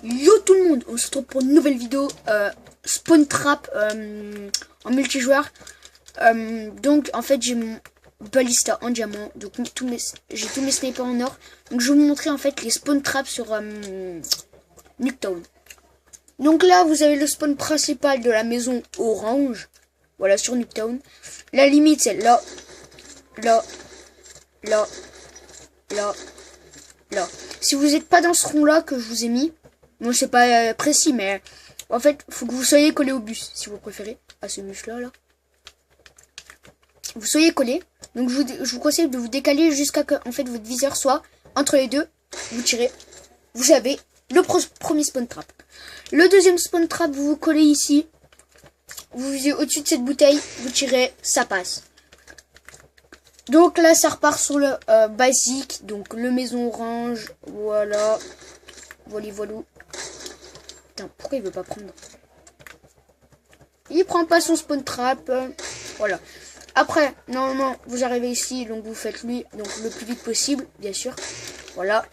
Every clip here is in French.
Yo tout le monde, on se retrouve pour une nouvelle vidéo Spawn Trap en multijoueur. Donc en fait j'ai mon balista en diamant, donc j'ai tous mes snipers en or. Donc je vais vous montrer en fait les spawn traps sur Nuketown. Donc là vous avez le spawn principal de la maison orange, voilà, sur Nuketown. La limite c'est là, là, là, là, là. Si vous n'êtes pas dans ce rond là que je vous ai mis, bon c'est pas précis, mais en fait faut que vous soyez collé au bus si vous préférez, à ce bus là là. Vous soyez collé, donc je vous conseille de vous décaler jusqu'à que en fait votre viseur soit entre les deux. Vous tirez, vous avez le premier spawn trap. Le deuxième spawn trap, vous vous collez ici, vous visez au-dessus de cette bouteille, vous tirez, ça passe. Donc là ça repart sur le basique, donc le maison orange, voilà, voilà. Putain, pourquoi il veut pas prendre? Il prend pas son spawn trap, voilà. Après, normalement, vous arrivez ici, donc vous faites lui, donc le plus vite possible, bien sûr. Voilà.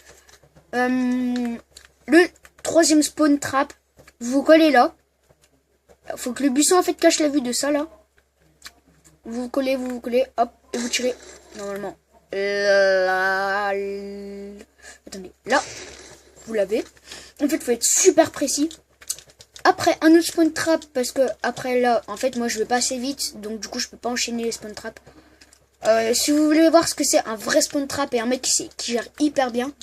Le troisième spawn trap, vous vous collez là. Faut que le buisson en fait cache la vue de ça là. Vous vous collez, hop, et vous tirez. Normalement. Là, attendez, là, vous l'avez. En fait, faut être super précis. Après, un autre spawn trap, parce que après là, en fait, moi je vais pas assez vite, donc du coup je peux pas enchaîner les spawn traps. Si vous voulez voir ce que c'est un vrai spawn trap et un mec qui gère hyper bien,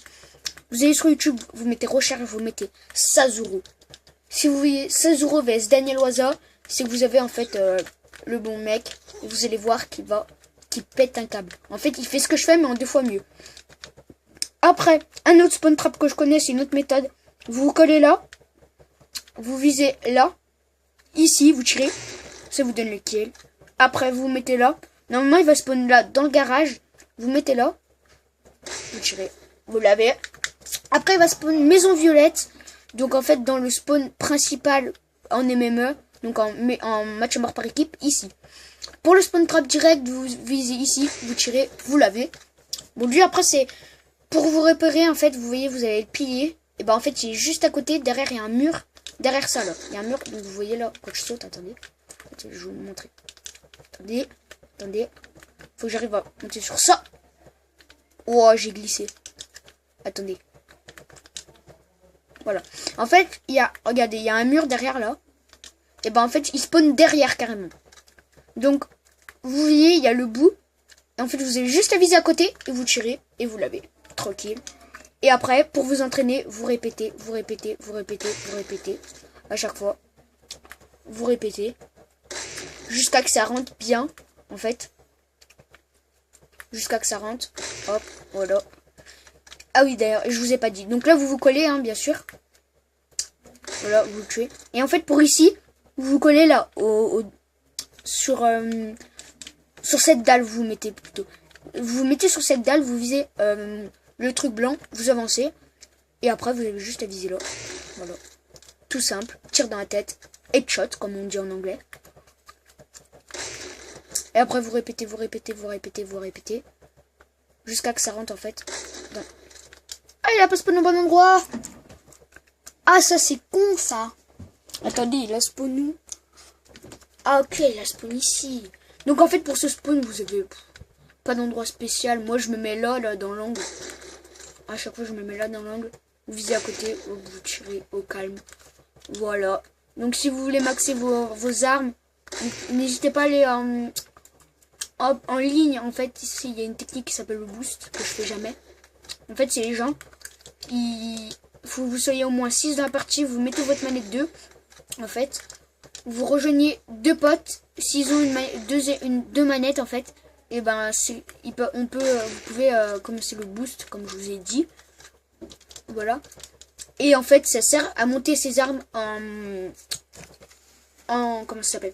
vous allez sur YouTube, vous mettez recherche, vous mettez Sazuro. Si vous voyez Sazuro vs Daniel Oisa, c'est que vous avez en fait le bon mec, et vous allez voir qu'il pète un câble. En fait, il fait ce que je fais, mais en 2 fois mieux. Après, un autre spawn trap que je connais, c'est une autre méthode. Vous vous collez là. Vous visez là, ici, vous tirez, ça vous donne le kill. Après, vous mettez là. Normalement, il va spawn là, dans le garage. Vous mettez là, vous tirez, vous l'avez. Après, il va spawn maison violette. Donc, en fait, dans le spawn principal en MME, donc en match à mort par équipe, ici. Pour le spawn trap direct, vous visez ici, vous tirez, vous l'avez. Bon, lui, après, c'est pour vous repérer, en fait, vous voyez, vous avez le pilier. Et ben, en fait, il est juste à côté, derrière, il y a un mur. Derrière ça, là, il y a un mur, donc vous voyez là, quand je saute, attendez. Je vais vous montrer. Attendez. Faut que j'arrive à monter sur ça. Oh, j'ai glissé. Attendez. Voilà. En fait, regardez, il y a un mur derrière là. Et ben en fait, il spawn derrière carrément. Donc, vous voyez, il y a le bout. Et en fait, vous avez juste à viser à côté et vous tirez et vous l'avez. Tranquille. Et après, pour vous entraîner, vous répétez. À chaque fois. Vous répétez. Jusqu'à que ça rentre bien, en fait. Jusqu'à que ça rentre. Hop, voilà. Ah oui, d'ailleurs, je vous ai pas dit. Donc là, vous vous collez, hein, bien sûr. Voilà, vous le tuez. Et en fait, pour ici, vous vous collez là, sur cette dalle, vous vous mettez plutôt. Vous vous mettez sur cette dalle, vous visez le truc blanc, vous avancez. Et après, vous avez juste à viser là. Voilà. Tout simple. Tir dans la tête. Headshot, comme on dit en anglais. Et après, vous répétez. Jusqu'à que ça rentre, en fait. Ah, il a pas spawn au bon endroit. Ah, ça, c'est con, ça. Attendez, il a spawn où? Ah, ok, il a spawn ici. Donc, en fait, pour ce spawn, vous avez pas d'endroit spécial. Moi, je me mets là, dans l'angle. À chaque fois, je me mets là, dans l'angle. Vous visez à côté, vous tirez au calme. Voilà. Donc, si vous voulez maxer vos armes, n'hésitez pas à aller en ligne. En fait, ici, il y a une technique qui s'appelle le boost, que je fais jamais. En fait, c'est les gens. Il faut que vous soyez au moins 6 dans la partie. Vous mettez votre manette 2. En fait, vous rejoignez 2 potes. S'ils ont deux manettes, en fait, et ben, vous pouvez commencer le boost, comme je vous ai dit. Voilà. Et en fait, ça sert à monter ses armes comment ça s'appelle?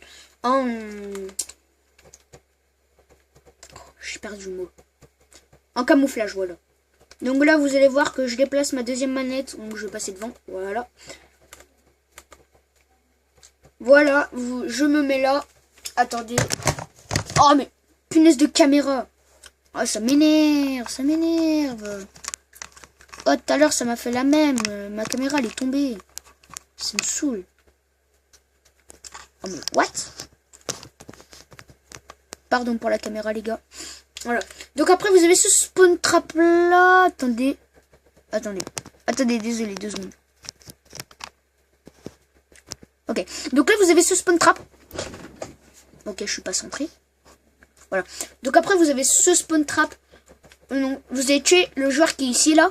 J'ai perdu le mot. En camouflage, voilà. Donc là, vous allez voir que je déplace ma deuxième manette. Donc je vais passer devant. Voilà. Voilà. Je me mets là. Attendez. Oh, mais punaise de caméra. Oh, ça m'énerve. pas, tout à l'heure, ça m'a fait la même. Ma caméra, elle est tombée. Ça me saoule. Oh, mais what? Pardon pour la caméra, les gars. Voilà. Donc après, vous avez ce spawn trap là. Attendez. Attendez, désolé, 2 secondes. Ok. Donc là, vous avez ce spawn trap. Ok, je suis pas centré. Voilà. Donc après, vous avez ce spawn trap. Non, vous allez tuer le joueur qui est ici, là.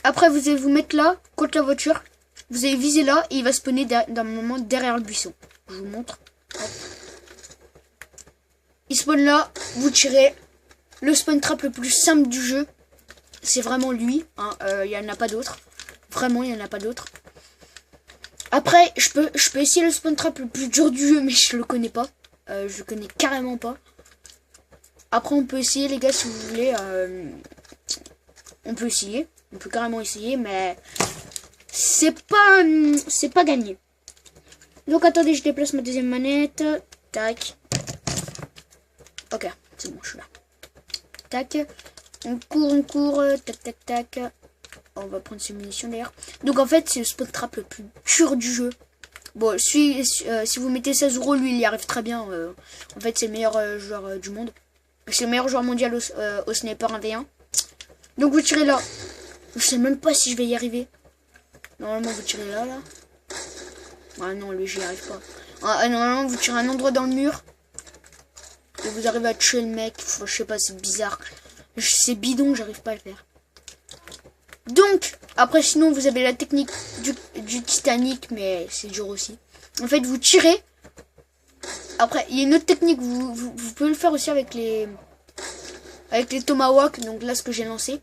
Après, vous allez vous mettre là, contre la voiture. Vous allez viser là, et il va spawner d'un moment derrière le buisson. Je vous montre. Hop. Il spawn là, vous tirez. Le spawn trap le plus simple du jeu, c'est vraiment lui. Hein. Il n'y en a pas d'autre. Vraiment, il n'y en a pas d'autre. Après, je peux essayer le spawn trap le plus dur du jeu, mais je le connais pas. Je le connais carrément pas. Après, on peut essayer, les gars, si vous voulez. On peut essayer. On peut carrément essayer, mais c'est pas gagné. Donc, attendez, je déplace ma deuxième manette. Tac. Ok, c'est bon, je suis là. Tac. On court. Tac, tac, tac. On va prendre ces munitions d'ailleurs. Donc en fait, c'est le spawn trap le plus dur du jeu. Bon, si vous mettez 16 €, lui, il y arrive très bien. En fait, c'est le meilleur joueur du monde. C'est le meilleur joueur mondial au sniper 1v1. Donc vous tirez là. Je sais même pas si je vais y arriver. Normalement, vous tirez là. Ah non, lui, j'y arrive pas. Normalement, vous tirez un endroit dans le mur. Et vous arrivez à tuer le mec. Enfin, je sais pas, c'est bizarre. C'est bidon, j'arrive pas à le faire. Donc, après, sinon, vous avez la technique du Titanic, mais c'est dur aussi. En fait, vous tirez. Après, il y a une autre technique. Vous pouvez le faire aussi avec les Tomahawk. Donc là, ce que j'ai lancé.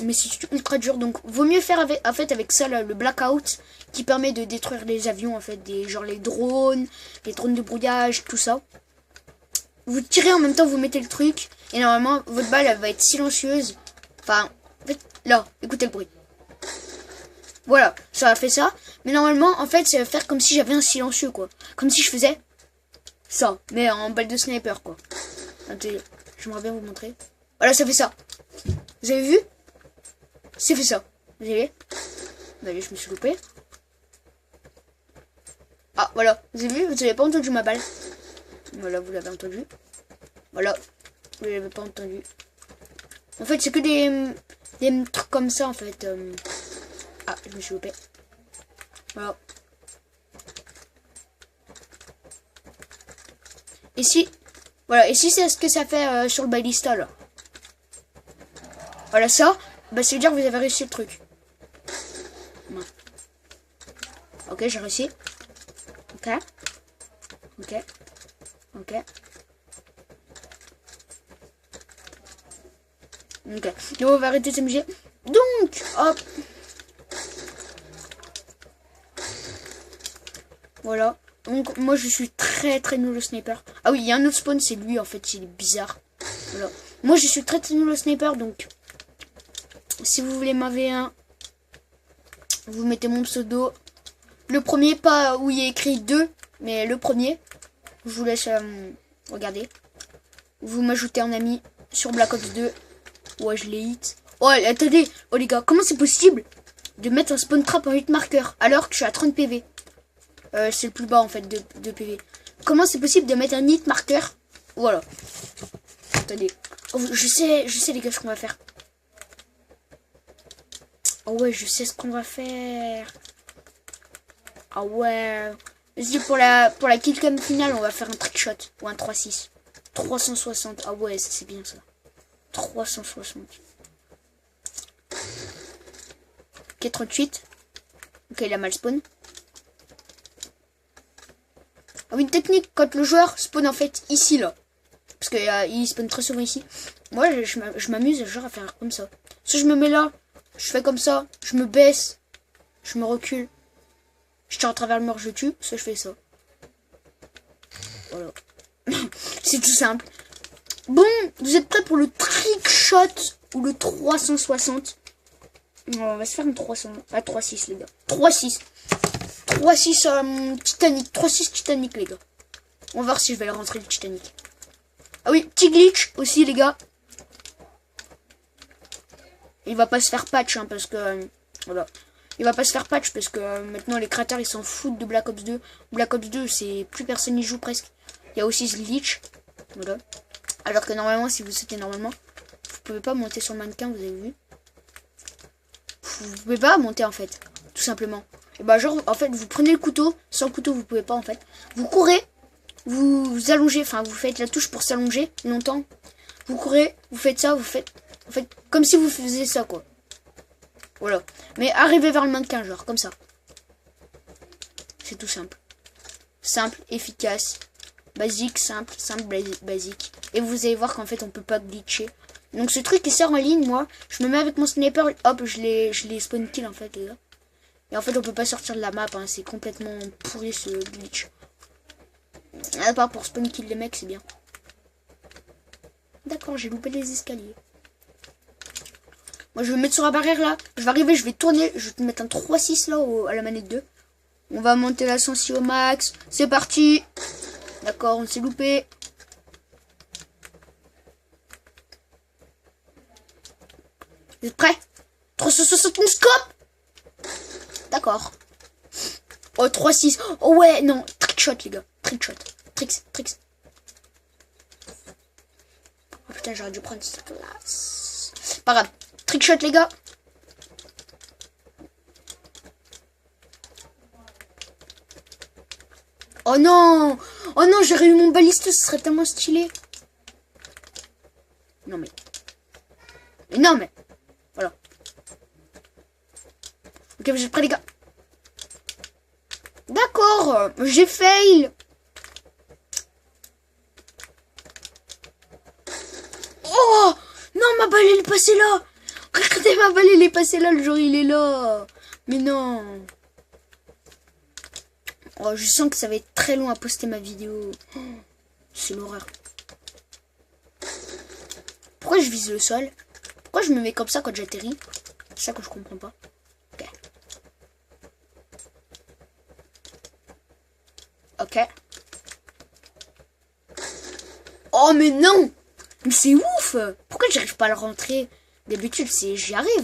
Mais c'est ultra dur. Donc, vaut mieux faire avec ça, là, le Blackout, qui permet de détruire les avions, en fait. Genre les drones de brouillage, tout ça. Vous tirez en même temps, vous mettez le truc. Et normalement, votre balle, elle va être silencieuse. Enfin, en fait, là, écoutez le bruit. Voilà, ça a fait ça. Mais normalement, en fait, ça va faire comme si j'avais un silencieux, quoi. Comme si je faisais ça, mais en balle de sniper, quoi. Attendez, j'aimerais bien vous montrer. Voilà, ça fait ça. Vous avez vu? C'est fait ça. Vous avez vu? Allez, je me suis loupé. Ah, voilà. Vous avez vu? Vous avez pas entendu ma balle. Voilà, vous l'avez entendu. Voilà, vous l'avez pas entendu. En fait, c'est que des trucs comme ça, en fait. Ah, je me suis loupé. Voilà. Ici, voilà, ici c'est ce que ça fait sur le balista, là. Voilà, ça, bah, ça veut dire que vous avez réussi le truc. Ouais. Ok, j'ai réussi. Ok. Donc on va arrêter de s'amuser. Donc, hop. Voilà. Donc, moi, je suis très nul au sniper. Ah oui, il y a un autre spawn, c'est lui, en fait, il est bizarre. Voilà. Moi, je suis très nul au sniper, donc, si vous voulez ma V1, vous mettez mon pseudo. Le premier, pas où il y a écrit 2, mais le premier. Je vous laisse regarder. Vous m'ajoutez en ami sur Black Ops 2. Ouais, je l'ai hit. Oh, attendez. Oh, les gars, comment c'est possible de mettre un spawn trap en 8 marqueurs alors que je suis à 30 PV? C'est le plus bas, en fait, de PV. Comment c'est possible de mettre un hit marqueur? Voilà. Attendez. Oh, je sais, les gars, ce qu'on va faire. Oh, ouais, je sais ce qu'on va faire. Ah, ouais. Vas-y, pour la killcam finale, on va faire un trickshot. Ou un 3-6. 360. Ah, ouais, c'est bien, ça. 360. Ok, 38. Ok, il a mal spawn. Ah oui, une technique, quand le joueur spawn en fait ici, là. Parce qu'il spawn très souvent ici. Moi, je m'amuse genre à faire comme ça. Soit je me mets là, je fais comme ça, je me baisse, je me recule. Je tire à travers le mur, je tue, soit je fais ça. Voilà. C'est tout simple. Bon, vous êtes prêts pour le trick shot ou le 360? On va se faire une 300. Ah, 3-6, les gars. 3-6. 3-6 Titanic. 3-6 Titanic, les gars. On va voir si je vais le rentrer le Titanic. Ah oui, petit glitch aussi, les gars. Il va pas se faire patch, hein, parce que... voilà. Il va pas se faire patch, parce que maintenant, les créateurs, ils s'en foutent de Black Ops 2. Black Ops 2, c'est... plus personne n'y joue, presque. Il y a aussi ce glitch. Voilà. Alors que normalement, si vous sautez normalement, vous pouvez pas monter sur le mannequin, vous avez vu. Vous pouvez pas monter, en fait. Tout simplement. Et bah, genre, en fait, vous prenez le couteau. Sans le couteau, vous pouvez pas, en fait. Vous courez. Vous allongez, enfin, vous faites la touche pour s'allonger longtemps. Vous courez, vous faites ça, vous faites... En fait, comme si vous faisiez ça, quoi. Voilà. Mais arrivez vers le mannequin, genre, comme ça. C'est tout simple. Simple, efficace, basique, simple, basique. Et vous allez voir qu'en fait, on peut pas glitcher. Donc, ce truc, il sert en ligne, moi. Je me mets avec mon sniper, hop, je les spawn kill, en fait, les gars. Et en fait, on peut pas sortir de la map, hein. C'est complètement pourri, ce glitch. À part pour spawn kill les mecs, c'est bien. D'accord, j'ai loupé les escaliers. Moi, je vais me mettre sur la barrière, là. Je vais arriver, je vais tourner. Je vais te mettre un 3-6, là, à la manette 2. On va monter la sensi au max. C'est parti. D'accord, on s'est loupé. Vous êtes prêts? 360 scope. D'accord. Oh, 3-6. Oh, ouais, non. Trickshot, les gars. Trickshot. Tricks. Oh, putain, j'aurais dû prendre cette place. Pas grave. Trickshot, les gars. Oh non. Oh non, j'aurais eu mon baliste, ce serait tellement stylé. Non, mais... non, mais... voilà. Ok, vous êtes prêts, les gars? D'accord, j'ai fail. Oh non, ma balle, elle est passée là. Regardez, ma balle, elle est passée là, le jour, il est là. Mais non. Oh, je sens que ça va être très long à poster ma vidéo. Oh, c'est l'horreur. Pourquoi je vise le sol? Pourquoi je me mets comme ça quand j'atterris? C'est ça que je comprends pas. Ok. Ok. Oh, mais non! Mais c'est ouf! Pourquoi j'arrive pas à le rentrer? D'habitude, j'y arrive.